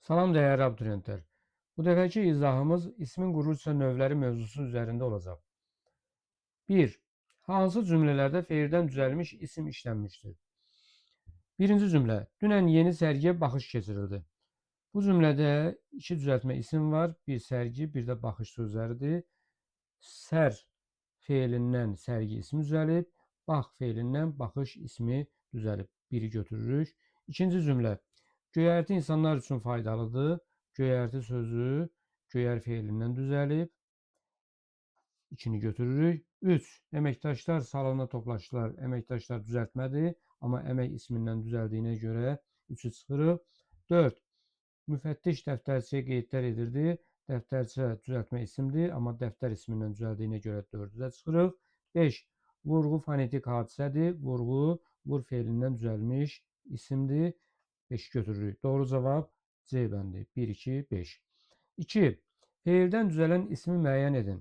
Salam dəyərli abituriyentlər. Bu dəfəki izahımız ismin quruluş növləri mövzusu üzərində olacaq. 1. Hansı cümlələrdə feildən düzəlmiş isim işlənmişdir? Birinci cümlə. Dünən yeni sərgiyə baxış keçirildi. Bu cümlədə iki düzəltmə isim var. Bir sərgi, bir də baxış sözləridir. Sər feilindən sərgi ismi düzəlib. Bax feilindən baxış ismi düzəlib. Biri götürürük. İkinci cümlə. Göyərti insanlar üçün faydalıdır. Göyərti sözü göyər feilindən düzəlib. İkini götürürük. 3. Əməkdaşlar salona toplaşdılar. Əməkdaşlar düzəltmədir. Amma əmək ismindən düzəldiyinə görə 3-ü çıxırıq. 4. Müfəttiş dəftərçiyə qeydlər edirdi. Dəftərçə düzəltmə isimdir. Amma dəftər ismindən düzəldiyinə görə 4-ü çıxırıq. 5. Vurğu fonetik hadisədir. Vurğu vur feilindən düzəlmiş isimdir. 5 götürürük. Doğru cavab C bəndi. 1, 2, 5. 2. Feildən düzələn ismi müəyyən edin.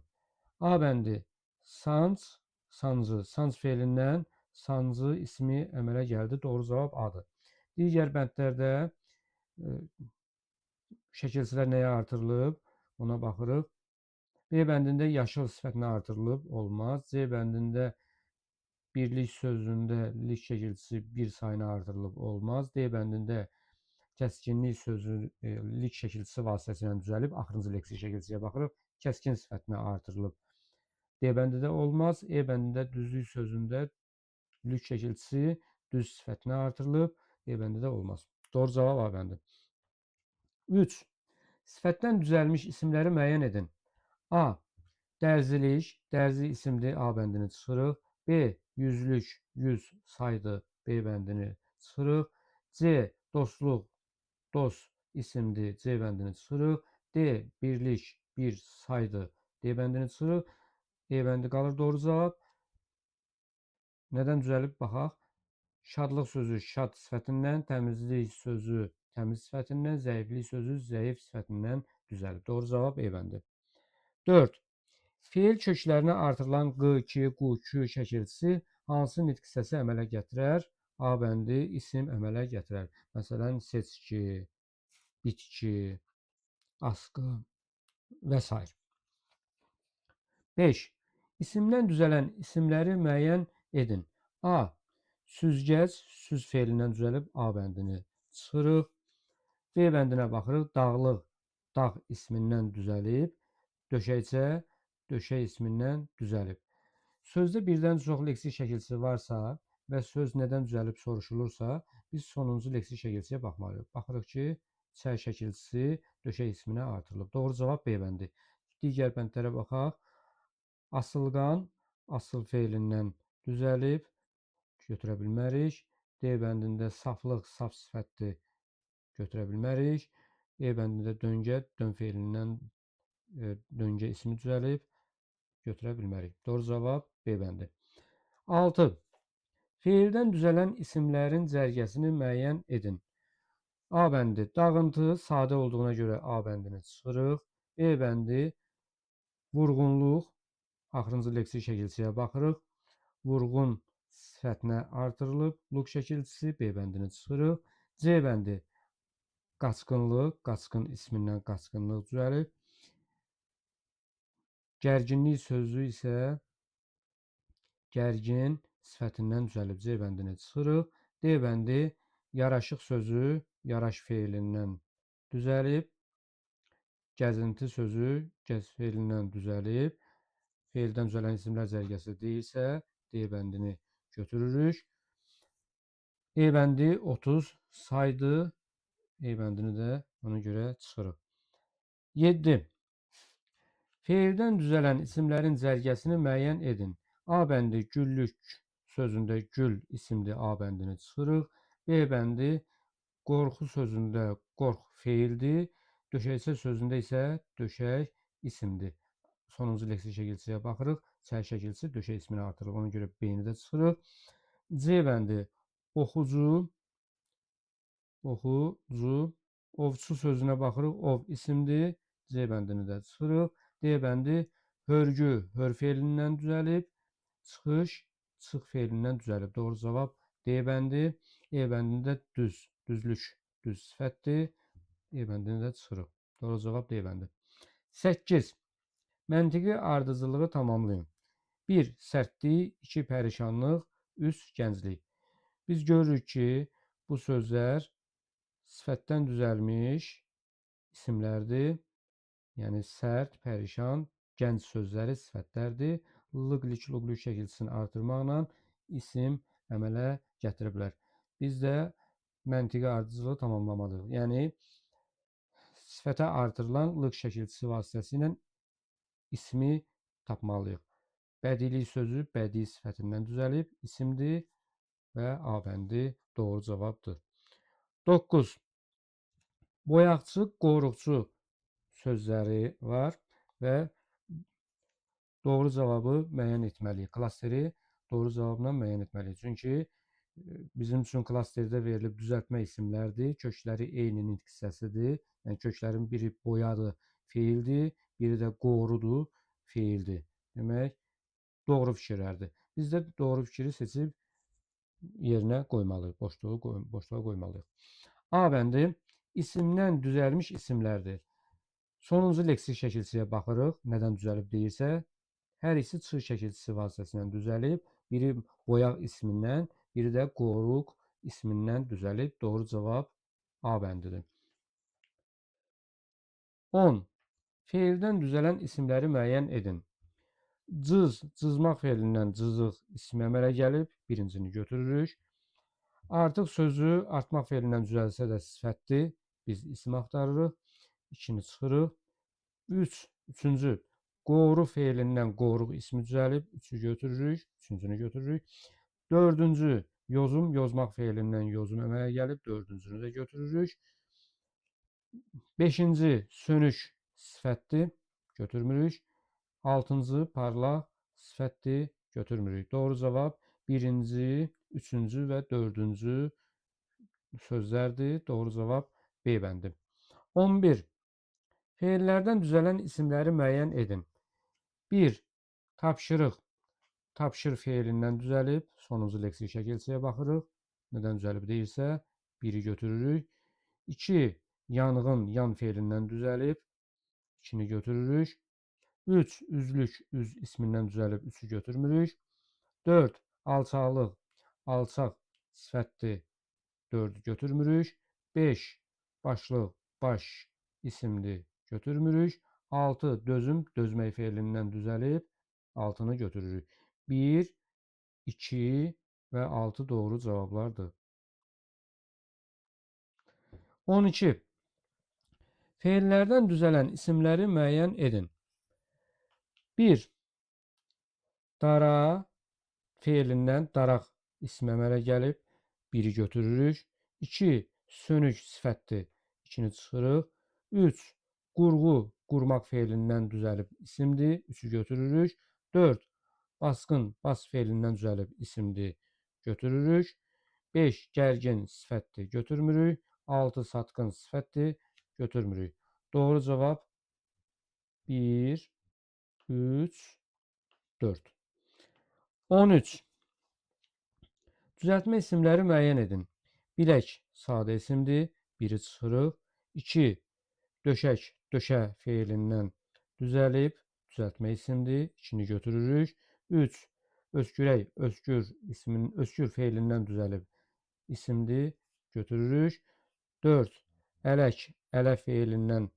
A bəndi sanc, sancı, sanc feilindən sancı ismi əmələ gəldi. Doğru cavab A-dır. Digər bəndlərdə şəkilçilər nəyə artırılıb? Ona baxırıq. B bəndində yaşıl sifətinə artırılıb. Olmaz. C bəndində birlik sözündə lik şəkilçisi bir sayına artırılıb. Olmaz. D bəndində kəskinlik sözü lik şəkilçisi vasitəsilə düzəlib. Axırıncı leksik şəkilçiyə baxırıq. Kəskin sifətinə artırılıb. D bəndində olmaz. E bəndində düzlük sözündə lik şəkilçisi düz sifətinə artırılıb. E bəndində olmaz. Doğru cavab A bəndi. 3. Sifətdən düzəlmiş isimləri müəyyən edin. A. Dərzilik, dərzi isimdir. A bəndini çıxırıq. B. Yüzlük, yüz saydı. B bəndini çıxırıq. C. Dostluq, dost isimdir. C bəndini çıxırıq. D. Birlik, bir saydı. D bəndini çıxırıq. E bəndi qalır. Doğru cavab. Nədən düzəlib? Baxaq. Şadlıq sözü şad sifətindən, təmizlik sözü təmiz sifətindən, zəiflik sözü zəif sifətindən düzəlib. Doğru cavab E bəndi. 4. Feil köklərinə artırılan q, ki, qu, kü şəkilçisi hansı nitq hissəsi əmələ gətirər? A bəndi isim əmələ gətirər. Məsələn, seçki, bitki, askı və s. 5. İsimdən düzələn isimləri müəyyən edin. A. Süzgəc, süz feilindən düzəlib. A bəndini çıxırıq. B bəndinə baxırıq. Dağlıq, dağ ismindən düzəlib. Döşəkçə, döşək ismindən düzəlib. Sözdə birdən çox leksik şəkilçisi varsa və söz nədən düzəlib soruşulursa, biz sonuncu leksik şəkilçiyə baxmalıyıq. Baxırıq ki, çəy şəkilçisi döşək isminə artırılıb. Doğru cavab B bəndi. Digər bəndlərə baxaq. Asılqan, asıl feilindən düzəlib. Götürə bilmərik. D bəndində saflıq, saf sifətdir. Götürə bilmərik. E bəndində döngə, dön feilindən döngə ismi düzəlib. Götürə bilmərik. Doğru cavab B bəndi. 6. Feildən düzələn isimlərin cərgəsini müəyyən edin. A bəndi dağıntı sadə olduğuna görə A bəndini çıxırıq. E bəndi vurğunluq, axırıncı leksik şəkilçiyə baxırıq. Vurğun sifətinə artırılıb. Luq şəkilçisi B bəndini çıxırıq. C bəndi qaçqınlıq, qaçqın ismindən qaçqınlıq düzəlib. Gərginlik sözü isə gərgin sifətindən düzəlib. C bəndini çıxırıq. D bəndi yaraşıq sözü yaraş feilindən düzəlib. Gəzinti sözü gəz feilindən düzəlib. Feildən düzələn isimlər cərgəsi deyilsə, D bəndini götürürük. E bəndi 30 saydı. E bəndini də ona görə çıxırıq. 7. Feildən düzələn isimlərin cərgəsini müəyyən edin. A bəndi güllük sözündə gül isimdir. A bəndini çıxırıq. B bəndi qorxu sözündə qorx feildir. Döşəkçə sözündə isə döşək isimdir. Sonuncu leksik şəkilçiyə baxırıq. Çəy şəkilçisi döşək ismini artırılıb. Ona görə B-ni də çıxırıq. C bəndi oxucu, oxucu, ovçu sözünə baxırıq. Ov isimdir. C bəndini də çıxırıq. D bəndi hörgü, hör feilindən düzəlib. Çıxış, çıx feilindən düzəlib. Doğru cavab D bəndi. E bəndində düz, düzlük, düz sifətdir. E bəndini də çıxırıq. Doğru cavab D bəndi. 8. Məntiqi ardıcıllığı tamamlayın. 1. Sərtlik, 2. Pərişanlıq, 3. Gənclik. Biz görürük ki, bu sözlər sifətdən düzəlmiş isimlərdir. Yəni sərt, pərişan, gənc sözləri sifətlərdir. Lıq-lik, luq-luq şəkilçisini artırmaqla isim əmələ gətiriblər. Biz də məntiqi ardıcılığı tamamlamalıyıq. Yəni sifətə artırılan lıq şəkilçisi vasitəsilə ismi tapmalıyıq. Bədilik sözü bədii sifətindən düzəlib isimdir və A bəndi doğru cavabdır. 9. Boyaqçı, qoruqçu sözləri var və doğru cavabı müəyyən etməliyik. Klasteri doğru cavabla müəyyən etməliyik. Çünki bizim üçün klasterdə verilib düzəltmə isimlərdir. Kökləri eyni nitq hissəsidir. Yəni köklərin biri boyadır, feildir, biri də qorudur, feildir. Demək, doğru fikirlərdir. Biz də doğru fikri seçib yerinə qoymalıyıq, boşluğa qoymalıyıq. A bəndi isimdən düzəlmiş isimlərdir. Sonuncu leksik şəkilçiyə baxırıq. Nədən düzəlib deyirsə, hər ikisi çığ şəkilçisi vasitəsilə düzəlib. Biri boyaq ismindən, biri də qoruq ismindən düzəlib. Doğru cavab A bəndidir. 10. Feildən düzələn isimləri müəyyən edin. Cız, cızmaq feilindən cızıq ismi əmələ gəlib. Birincini götürürük. Artıq sözü artmaq feilindən düzəlsə də sifətdir. Biz isim axtarırıq. 2-ni çıxırıq. 3-cü. Qoru feilindən qoruq ismi düzəlib. 3-ü götürürük. 3-cünü götürürük. 4-cü. Yozum, yozmaq feilindən yozum əmələ gəlib. 4-cünü də götürürük. 5-ci. Sönük sifətdir. Götürmürük. 6-cı. Parlaq sifətdir. Götürmürük. Doğru cavab 1-ci, 3-cü və 4-cü sözlərdir. Doğru cavab B bəndi. 11. Feillərdən düzələn isimləri müəyyən edin. 1. Tapşırıq. Tapşır feilindən düzəlib. Sonuncu leksik şəkilçiyə baxırıq. Nədən düzəlib deyirsə, 1-i götürürük. 2. Yanğın, yan feilindən düzəlib. 2-ni götürürük. 3. Üzlük, üz ismindən düzəlib. 3-ü götürmürük. 4. Alçaqlıq, alçaq sifətdir. 4-ü götürmürük. 5. Başlıq, baş isimdir. Götürmürük. 6. Dözüm, dözmək feilindən düzəlib. 6-nı götürürük. 1, 2 və 6 doğru cavablardır. 12. Feillərdən düzələn isimləri müəyyən edin. 1. Dara feilindən daraq ismi əmələ gəlib. 1-i götürürük. 2. Sönük sifətdir. 2-ni çıxırıq. 3. Qurğu, qurmaq feilindən düzəlib isimdir. 3-ü götürürük. 4. Basqın, bas feilindən düzəlib isimdir. Götürürük. 5. Gərgin sifətdir. Götürmürük. 6. Satqın sifətdir. Götürmürük. Doğru cavab 1, 3, 4. 13. Düzəltmə isimləri müəyyən edin. Bilək sadə isimdir. 1-i çıxırıq. 2. Döşək, döşə feilindən düzəlib. Düzəltmə isimdir. 2-ni götürürük. 3. Öskürək, öskür feilindən düzəlib isimdir. Götürürük. 4. Ələk, ələ feilindən,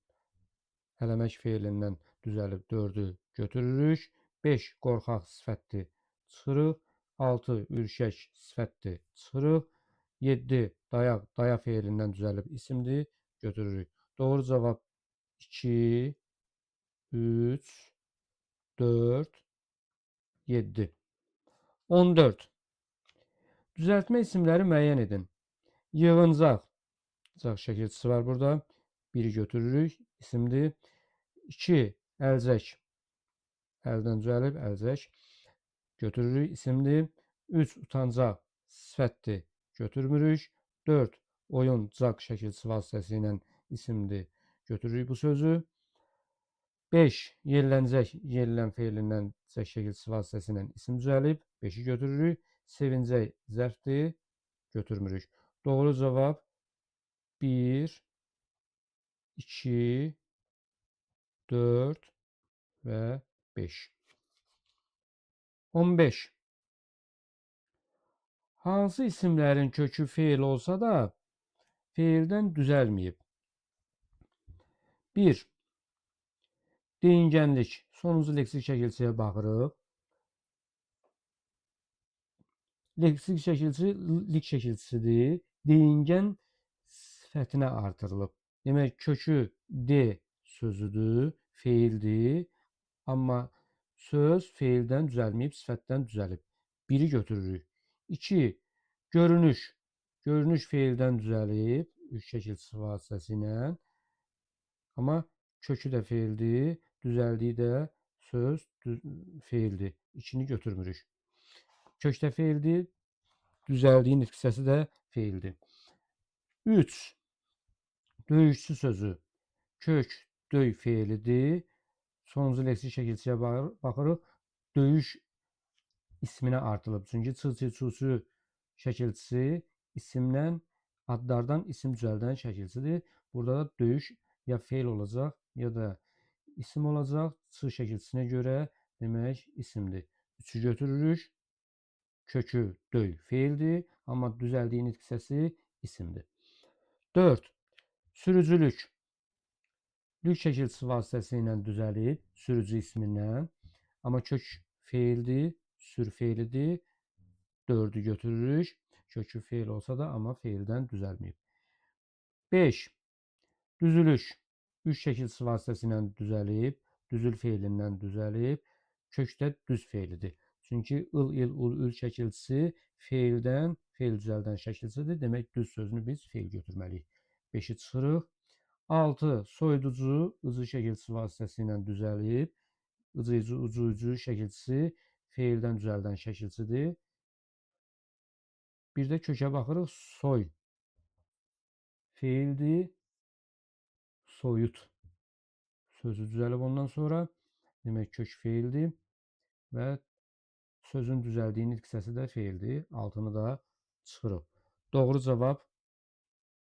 ələmək feilindən düzəlib. 4-ü götürürük. 5. Qorxaq sifətdir. Çıxırıq. 6. Ürkək sifətdir. Çıxırıq. 7. Dayaq, daya feilindən düzəlib isimdir. Götürürük. Doğru cavab 2, 3, 4, 7. 14. Düzəltmə isimləri müəyyən edin. Yığıncaq. Caq şəkilçisi var burada. 1-i götürürük. İsimdir. 2. Əlcək. Əldən düzəlib. Əlcək. Götürürük. İsimdir. 3. Utancaq. Sifətdir. Götürmürük. 4. Oyun, caq şəkilçisi vasitəsilə isimdir. Götürürük bu sözü. 5. Yellənəcək, yellən feilindən cək şəkilçisi vasitəsilə isim düzəlib. 5-i götürürük. Sevincək zərfdir. Götürmürük. Doğru cavab 1, 2, 4 ve 5. 15. Hansı isimlerin kökü feil olsa da feilden düzelmeyip? 1. Deyingənlik. Sonuncu leksik şəkilçiyə baxırıq. Leksik şəkilçi lik şəkilçisidir. Deyingən sifətinə artırılıb. Demək kökü D sözüdür, feildir. Amma söz feildən düzəlməyib, sifətdən düzəlib. 1-i götürürük. 2. Görünüş. Görünüş feildən düzəlib, üç şəkilçisi vasitəsilə. Amma kökü də feildir, düzəldiyi də söz feildir. 2-ni götürmürük. Kökdə feildir, düzəldiyi nitq hissəsi də feildir. 3. Döyüşçü sözü. Kök döy feilidir. Sonuncu leksik şəkilçiyə baxırıq. Döyüş isminə artılıb. Çünki çı-çı-çu-çu şəkilçisi isimdən, adlardan isim düzəldən şəkilçidir. Burada da döyüş ya feil olacaq, ya da isim olacaq. Çı şəkilçisinə görə demək isimdir. 3-ü götürürük. Kökü döy feildir, amma düzəldiyi nitq hissəsi isimdir. 4. Sürücülük. Lük şəkilçisi vasitəsilə düzəlib, sürücü ismindən. Amma kök feildir, sür feilidir. 4-ü götürürük. Kökü feil olsa da, amma feildən düzəlməyib. 5. Düzülüş. Üç şəkilçisi vasitəsilə düzəlib, düzül feilindən düzəlib. Kökdə düz feilidir. Çünki ıl, il, ul, ül şəkilçisi feildən, feil düzəldən şəkilçisidir. Demək düz sözünü biz feil götürməliyik. 5-i çıxırıq. 6. Soyuducu, ıcı şəkilçisi vasitəsilə düzəlib. Icı, ucu şəkilçisi feildən düzəldən şəkilçidir. Bir də kökə baxırıq. Soy feildir. Soyut sözü düzəlib ondan sonra. Demək kök feildir və sözün düzəldiyi nitq hissəsi də feildir. Altını da çıxırıq. Doğru cavab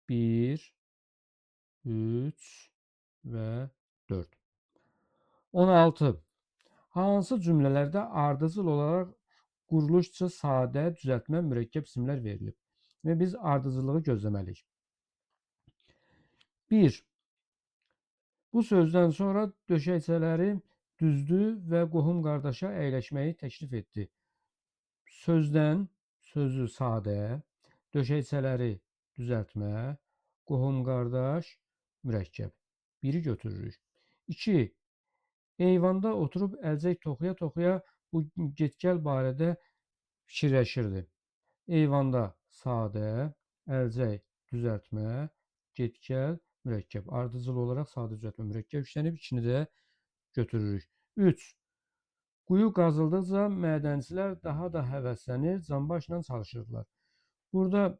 1, 3 və 4. 16. Hansı cümlələrdə ardıcıl olaraq quruluşca sadə, düzəltmə, mürəkkəb isimlər verilib? Və biz ardıcıllığı gözləməliyik. 1. Bu sözdən sonra döşəkçələri düzdü və qohum qardaşa əyləşməyi təklif etdi. Sözdən sözü sadə, döşəkçələri düzəltmə, qohum qardaş mürəkkəb. 1-i götürürük. 2. Eyvanda oturub əlcək toxuya-toxuya bu get-gəl barədə fikirləşirdi. Eyvanda sadə, əlcək düzəltmə, get-gəl mürəkkəb. Ardıcıl olaraq sadə, düzəltmə, mürəkkəb işlənib. 2-ni də götürürük. 3. Quyu qazıldıqca mədənçilər daha da həvəslənir, canbaşla çalışırdılar. Burada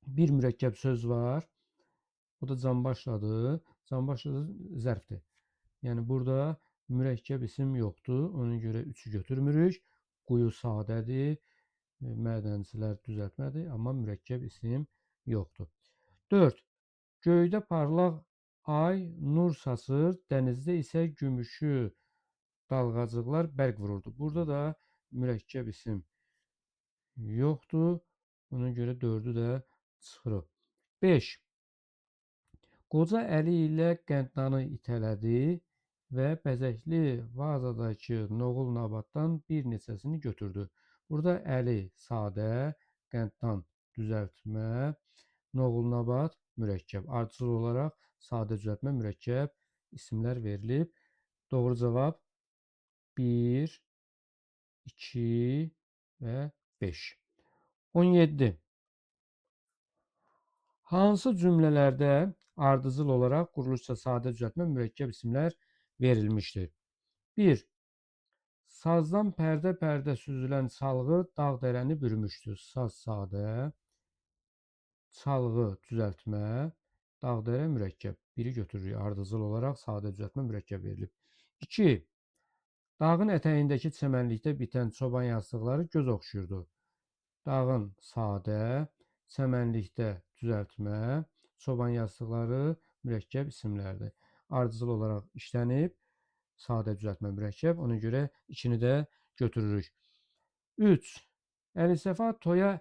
bir mürəkkəb söz var. O da canbaşladır. Canbaşladır zərfdir. Yəni burada mürəkkəb isim yoxdur. Ona görə 3-ü götürmürük. Quyu sadədir. Mədənçilər düzəltmədir. Amma mürəkkəb isim yoxdur. 4. Göydə parlaq ay nur saçır, dənizdə isə gümüşü dalğacıqlar bərq vururdu. Burada da mürəkkəb isim yoxdur. Ona görə 4-ü də çıxırıq. 5. Qoca əli ilə qənddanı itələdi və bəzəkli vazadakı noğul nabatdan bir neçəsini götürdü. Burada əli sadə, qənddan düzəltmə, noğul nabat mürəkkəb. Ardıcıl olaraq sadə, düzəltmə, mürəkkəb isimlər verilib. Doğru cavab 1, 2 və 5. 17. Hansı cümlələrdə ardıcıl olaraq quruluşca sadə, düzəltmə, mürəkkəb isimlər verilmişdir? 1. Sazdan pərdə-pərdə süzülən çalğı dağ-dərəni bürümüşdür. Saz sadə, çalğı düzəltmə, dağ-dərə mürəkkəb. 1-i götürürük. Ardıcıl olaraq sadə, düzəltmə, mürəkkəb verilib. 2. Dağın ətəyindəki çəmənlikdə bitən çoban yastıqları göz oxşuyurdu. Dağın sadə, çəmənlikdə düzəltmə, çoban yastıqları mürəkkəb isimlərdir. Ardıcıl olaraq işlənib, sadə düzəltmə mürəkkəb. Ona görə 2-ni də götürürük. 3. Əlisəfa toya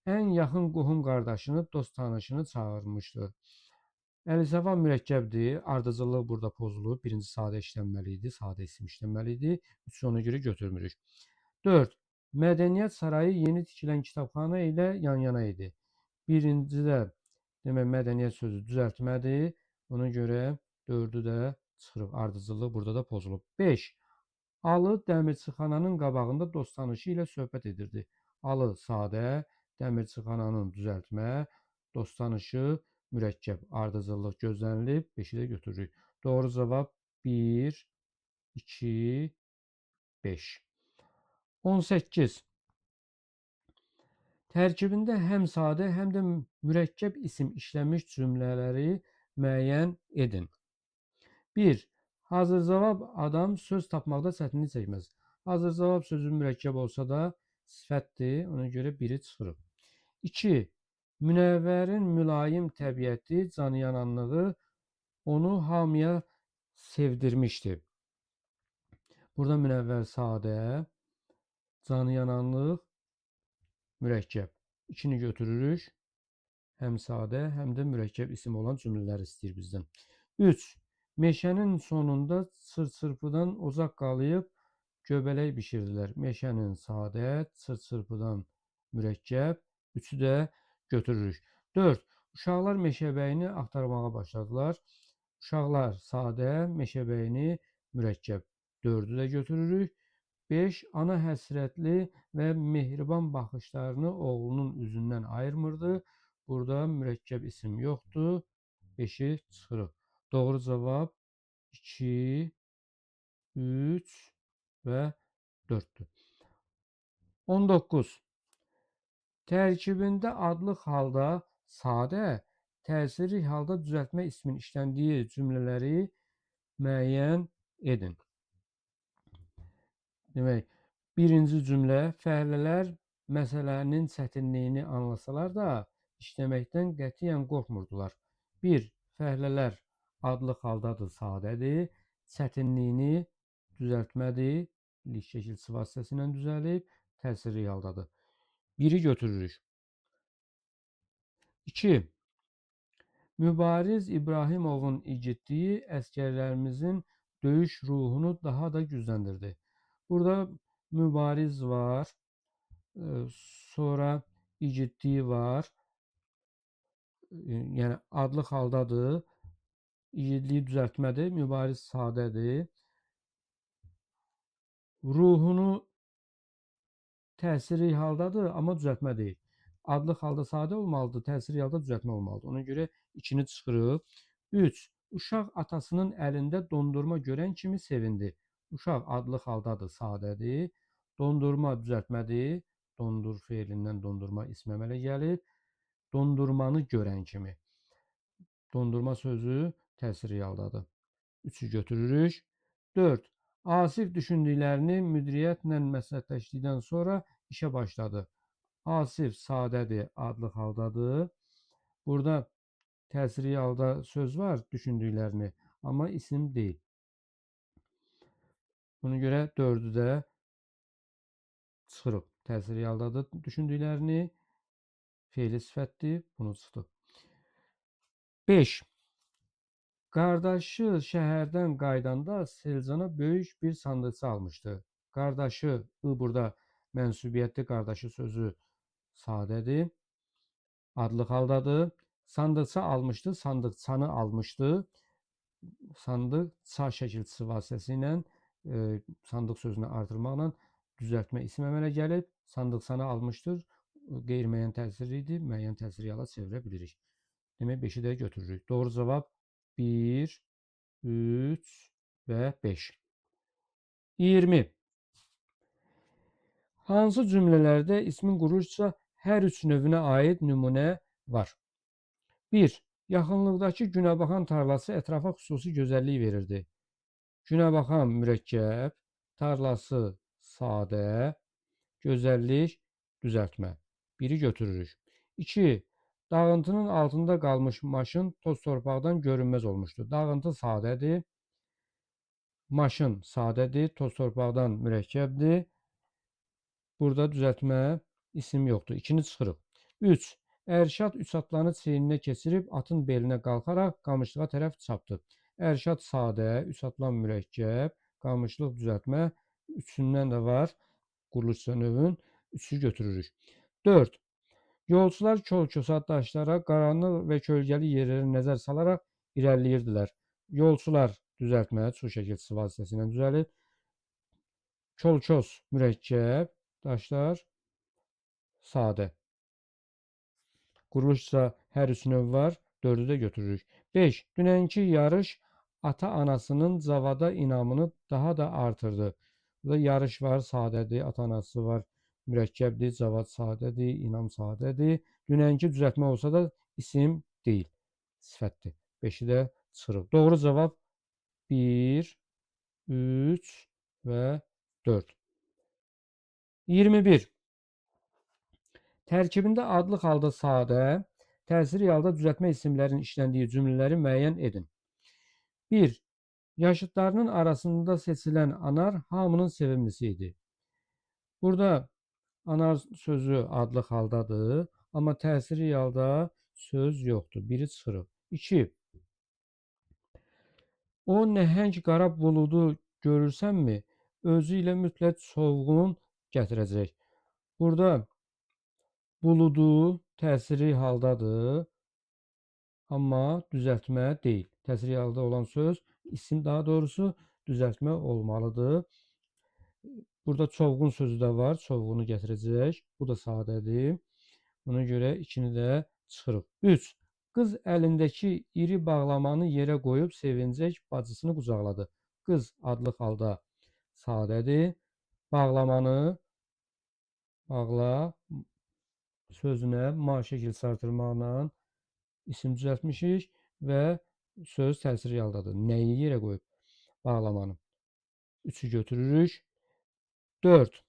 ən yaxın qohum qardaşını, dost tanışını çağırmışdı. Əlisəfa mürəkkəbdir. Ardıcıllıq burada pozulub. Birinci sadə işlənməli idi. Sadə isim işlənməli idi. 3 ona görə götürmürük. 4. Mədəniyyət sarayı yeni tikilən kitabxana ilə yan-yana idi. Birincidə demək mədəniyyət sözü düzəltmədir. Ona görə 4-ü də çıxırıq. Ardıcıllıq burada da pozulub. 5. Alı dəmirçixananın qabağında dost tanışı ilə söhbət edirdi. Alı sadə, dəmirçixananın düzəltmə, dost tanışı mürəkkəb, ardıcıllıq gözlənilib, 5-i də götürürük. Doğru cavab 1, 2, 5. 18. Tərkibində həm sadə, həm də mürəkkəb isim işlənmiş cümlələri müəyyən edin. 1. Hazır cavab adam söz tapmaqda çətinlik çəkməz. Hazır cavab sözü mürəkkəb olsa da sifətdir, ona görə 1-i çıxırıq. 2. Münəvvərin mülayim təbiəti, canıyananlığı onu hamıya sevdirmişdi. Burada münəvvər sadə, canıyananlıq mürəkkəb. 2-ni götürürük. Həm sadə, həm də mürəkkəb isim olan cümlələr istəyir bizdən. 3. Meşənin sonunda çır-çırpıdan ocaq qalıyıb göbələk bişirdilər. Meşənin sadə, çır-çırpıdan mürəkkəb. 3-ü də götürürük. 4. Uşaqlar meşəbəyini axtarmağa başladılar. Uşaqlar sadə, meşəbəyini mürəkkəb. 4-ü də götürürük. 5. Ana həsrətli və mehriban baxışlarını oğlunun üzündən ayırmırdı. Burada mürəkkəb isim yoxdur. 5-i çıxırıq. Doğru cavab 2, 3 və 4-dür. 19. Tərkibində adlıq halda sadə, təsirli halda düzəltmə ismin işləndiyi cümlələri müəyyən edin. Demək, birinci cümlə fəhlələr məsələnin çətinliyini anlasalar da işləməkdən qətiyyən qorxmurdular. 1. Fəhlələr adlıq haldadır, sadədir. Çətinliyini düzəltmədir. Lik şəkilçisi vasitəsilə düzəlib, təsirli haldadır. 1-i götürürük. 2. Mübariz İbrahimovun igidliyi əsgərlərimizin döyüş ruhunu daha da gücləndirdi. Burada mübariz var, sonra igidliyi var, yəni adlıq haldadır, igidliyi düzəltmədir, mübariz sadədir. Ruhunu təsirli haldadır, amma düzəltmə deyil. Adlıq halda sadə olmalıdır, təsirli halda düzəltmə olmalıdır. Ona görə 2-ni çıxırıq. 3. Uşaq atasının əlində dondurma görən kimi sevindi. Uşaq adlıq haldadır, sadədir. Dondurma düzəltmədir. Dondur feilindən dondurma ism əmələ gəlir. Dondurmanı görən kimi. Dondurma sözü təsirli haldadır. 3-ü götürürük. 4. Asif düşündüklərini müdiriyyətlə məsləhətləşdikdən sonra işə başladı. Asif sadədir, adlıq haldadır. Burada təsirli halda söz var, düşündüklərini, amma isim deyil. Buna görə 4-ü də çıxırıq. Təsirli haldadır, düşündüklərini, feili sifətdir, bunu çıxdıq. 5. Qardaşı şəhərdən qaydanda Selcana böyük bir sandıqça almışdı. Qardaşı, burada mənsubiyyətli qardaşı sözü sadədir, adlıq haldadır. Sandıqça almışdı, sandıqçanı almışdı. Sandıqça şəkilçisi vasitəsilə sandıq sözünü artırmaqla düzəltmə isim əmələ gəlib. Sandıqçanı almışdır, qeyri-müəyyən təsirli idi, müəyyən təsirli hala çevirə bilirik. Demək 5-i də götürürük. Doğru cavab 1, 3 və 5. 20. Hansı cümlələrdə ismin quruluşca hər üç növünə aid nümunə var? 1. Yaxınlıqdakı günəbaxan tarlası ətrafa xüsusi gözəllik verirdi. Günəbaxan mürəkkəb, tarlası sadə, gözəllik düzəltmə. 1-i götürürük. 2. Dağıntının altında qalmış maşın toz torpaqdan görünməz olmuşdu. Dağıntı sadədir, maşın sadədir, toz torpaqdan mürəkkəbdir. Burada düzəltmə, isim yoxdur. 2-ni çıxırıq. 3. Ərşad üç atlanı çiyninə keçirib atın belinə qalxaraq qamışlığa tərəf çapdı. Ərşad sadə, üç atlan mürəkkəb, qamışlıq düzəltmə, üçündən də var quruluşça növün, üçü götürürük. 4. Yolçular kol-kosa daşlara, qaranlıq və kölgəli yerlərə nəzər salaraq irəliləyirdilər. Yolçular düzəltmə, çu şəkilçisi vasitəsilə düzəlir. Kol-kos mürəkkəb, daşlar sadə. Quruluşca hər üç növ var. 4-ü də götürürük. 5. Dünənki yarış ata-anasının cavada inamını daha da artırdı. Burada yarış var, sadədir. Ata-anası var, mürəkkəbdir. Cavad sadədir, inam sadədir. Dünənki düzəltmə olsa da isim deyil, sifətdir. 5-i də çıxırıq. Doğru cavab 1, 3 və 4. 21. Tərkibində adlıq halda sadə, təsiri halda düzəltmə isimlərin işləndiyi cümlələri müəyyən edin. 1. Yaşıdlarının arasında seçilən anar hamının sevimlisi idi. Burada anar sözü adlıq haldadır, amma təsiri halda söz yoxdur. Biri çıxırıq. 2. O nəhəng qara buludu görürsənmi? Özü ilə mütləq çovğun gətirəcək. Burada buludu təsiri haldadır, amma düzəltmə deyil. Təsiri halda olan söz, isim daha doğrusu düzəltmə olmalıdır. Burada çovğun sözü də var, çovğunu gətirəcək. Bu da sadədir. Ona görə 2-ni də çıxırıq. 3. Qız əlindəki iri bağlamanı yerə qoyub sevincək bacısını qucaqladı. Qız adlıq halda sadədir. Bağlamanı, bağla sözünə ma şəkilsi artırmaqla isim düzəltmişik və söz təsiri haldadır. Nəyi yerə qoyub? Bağlamanı. 3-ü götürürük. 4.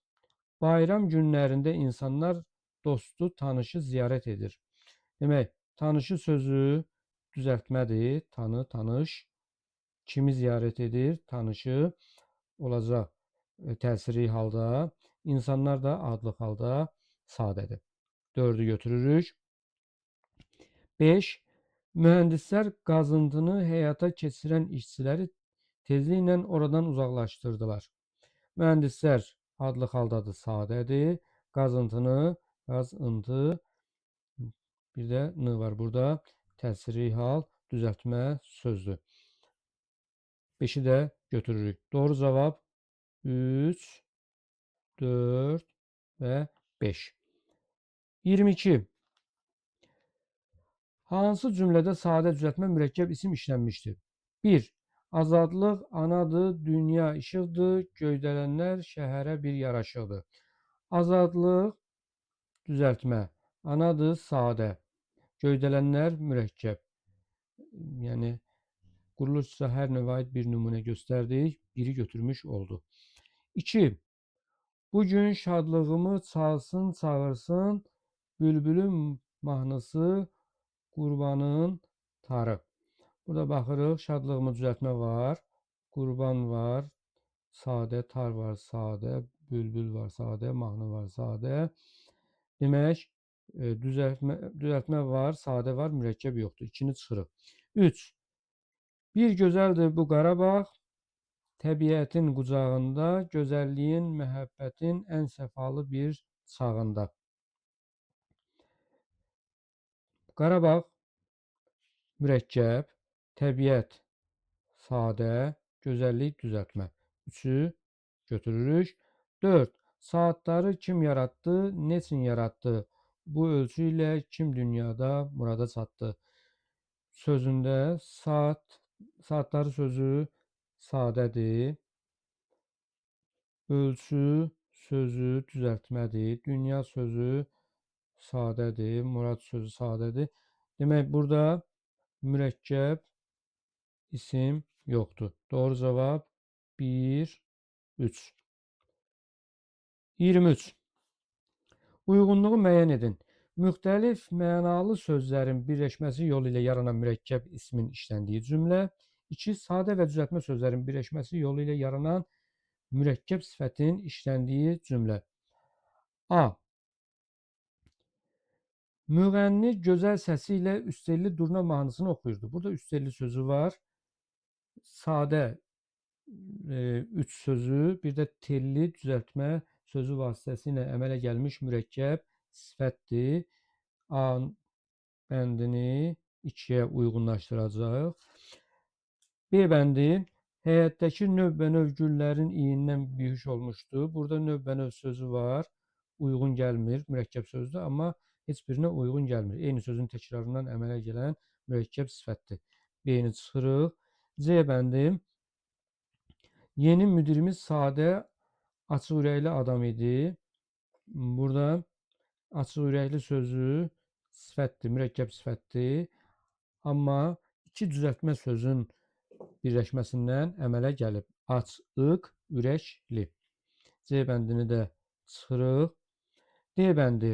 Bayram günlərində insanlar dostu, tanışı ziyarət edir. Demək, tanışı sözü düzəltmədir. Tanı, tanış. Kimi ziyarət edir? Tanışı olacaq təsiri halda. İnsanlar da adlıq halda sadədir. 4-ü götürürük. 5. Mühəndislər qazıntını həyata keçirən işçiləri tezliklə oradan uzaqlaşdırdılar. Mühəndislər adlıq haldadır, sadədir. Qazıntını, qazıntı, bir də n var burada. Təsiri hal, düzəltmə sözdür. 5-i də götürürük. Doğru cavab 3, 4 və 5. 22. Hansı cümlədə sadə düzəltmə mürəkkəb isim işlənmişdir? 1. Azadlıq anadır, dünya işıqdır, göydələnlər şəhərə bir yaraşıqdır. Azadlıq düzəltmə, anadır, sadə, göydələnlər mürəkkəb. Yəni quruluşca hər növə aid bir nümunə göstərdik, biri götürmüş oldu. 2. Bugün şadlığımı çalsın, çağırsın, bülbülün mahnısı, qurbanın tarı. Burada baxırıq, şadlığımı düzəltmə var, qurban var, sadə, tar var, sadə, bülbül var, sadə, mahnı var, sadə. Demək, düzəltmə var, sadə var, mürəkkəb yoxdur. 2-ni çıxırıq. 3. Bir gözəldir bu Qarabağ, təbiətin qucağında, gözəlliyin, məhəbbətin ən səfalı bir çağında. Qarabağ mürəkkəb, təbiət sadə, gözəllik düzəltmə. 3-ü götürürük. 4. Saatları kim yaratdı, neçin yaratdı? Bu ölçü ilə kim dünyada murada çatdı? Sözündə saatları sözü sadədir. Ölçü sözü düzəltmədir. Dünya sözü sadədir. Murad sözü sadədir. Demək, burada mürəkkəb isim yoxdur. Doğru cavab 1, 3. 23. Uyğunluğu müəyyən edin. Müxtəlif mənalı sözlərin birləşməsi yolu ilə yaranan mürəkkəb ismin işləndiyi cümlə. 2. Sadə və düzəltmə sözlərin birləşməsi yolu ilə yaranan mürəkkəb sifətin işləndiyi cümlə. A. Müğənni gözəl səsi ilə üstəlli durna mahnısını oxuyurdu. Burada üstəlli sözü var. Sadə üç sözü, bir də telli düzəltmə sözü vasitəsilə əmələ gəlmiş mürəkkəb sifətdir. A bəndini 2-yə uyğunlaşdıracaq. B bəndi həyətdəki növbənöv güllərin iyindən bihuş olmuşdu. Burada növbənöv sözü var. Uyğun gəlmir, mürəkkəb sözdür, amma heç birinə uyğun gəlmir. Eyni sözün təkrarından əmələ gələn mürəkkəb sifətdir. B-ni çıxırıq. C bəndi yeni müdirimiz sadə, açıq ürəkli adam idi. Burada açıq ürəkli sözü sifətdir, mürəkkəb sifətdir. Amma iki düzəltmə sözün birləşməsindən əmələ gəlib. Açıq, ürəkli. C bəndini də çıxırıq. D bəndi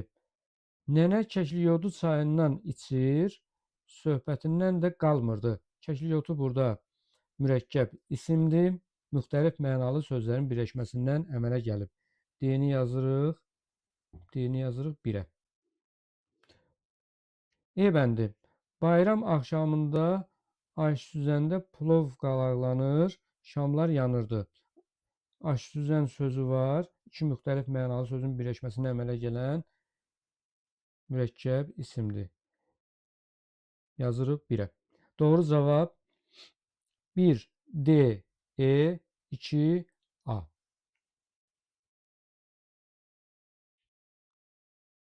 nənə Kəkliyodu çayından içir, söhbətindən də qalmırdı. Kəkliyodu burada mürəkkəb isimdir. Müxtəlif mənalı sözlərin birləşməsindən əmələ gəlib. D-ni yazırıq. D-ni yazırıq 1-ə. E bəndi bayram axşamında aş-süzəndə plov qalaqlanır, şamlar yanırdı. Aş-süzən sözü var. İki müxtəlif mənalı sözün birləşməsindən əmələ gələn mürəkkəb isimdir. Yazırıq 1-ə. Doğru cavab 1 D, E, 2